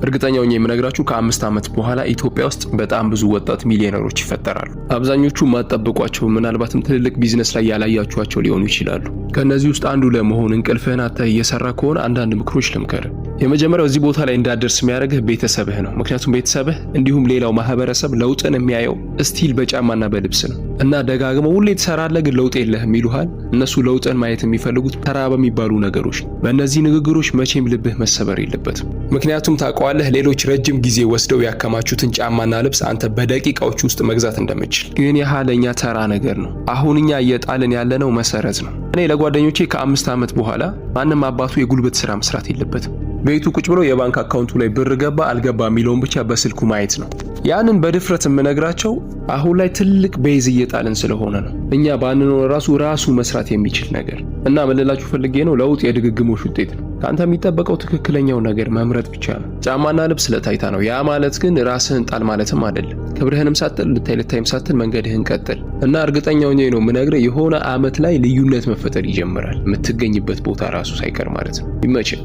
እርግጠኛው ነኝ የምነግራችሁ ከ5 ዓመት በኋላ ኢትዮጵያ ውስጥ በጣም ብዙ ወጣት ሚሊዮነሮች ይፈጠራሉ። አብዛኞቹ ማጠብቋቸው ምናልባትም ትልልቅ ቢዝነስ ላይ ያላያችኋቸው ሊሆኑ ይችላሉ። ከነዚህ ውስጥ አንዱ ለመሆን እንቅልፍህን አጥተህ እየሰራ ከሆነ አንዳንድ ምክሮች ልምከር። የመጀመሪያው እዚህ ቦታ ላይ እንዳደርስ የሚያደርግህ ቤተሰብህ ነው። ምክንያቱም ቤተሰብህ እንዲሁም ሌላው ማህበረሰብ ለውጥን የሚያየው ስቲል በጫማና በልብስ ነው እና ደጋግመው ሁሌ ትሰራለህ ግን ለውጥ የለህም ይሉሃል። እነሱ ለውጥን ማየት የሚፈልጉት ተራ በሚባሉ ነገሮች ነው። በእነዚህ ንግግሮች መቼም ልብህ መሰበር የለበትም። ምክንያቱም ታውቀዋለህ ሌሎች ረጅም ጊዜ ወስደው ያከማቹትን ጫማና ልብስ አንተ በደቂቃዎች ውስጥ መግዛት እንደምትችል። ግን ይህ ለኛ ተራ ነገር ነው። አሁን እኛ እየጣልን ያለነው መሰረት ነው። እኔ ለጓደኞቼ ከ5 ዓመት በኋላ ማንም አባቱ የጉልበት ስራ መስራት የለበትም። ቤቱ ቁጭ ብሎ የባንክ አካውንቱ ላይ ብር ገባ አልገባ የሚለውን ብቻ በስልኩ ማየት ነው። ያንን በድፍረት የምነግራቸው አሁን ላይ ትልቅ ቤዝ እየጣልን ስለሆነ ነው። እኛ ባንኖር ራሱ መስራት የሚችል ነገር እና ምንላችሁ ፈልጌ ነው ለውጥ የድግግሞሽ ውጤት ነው። ካንተ የሚጠበቀው ትክክለኛው ነገር መምረጥ ብቻ ነው። ጫማና ልብስ ለታይታ ነው። ያ ማለት ግን ራስህን ጣል ማለትም አይደለም። ክብርህንም ሳትል ልታይም ሳትል መንገድህን ቀጥል እና እርግጠኛው ነኝ ነው የምነግርህ የሆነ አመት ላይ ልዩነት መፈጠር ይጀምራል። የምትገኝበት ቦታ ራሱ ሳይቀር ማለት ነው። ይመችህ።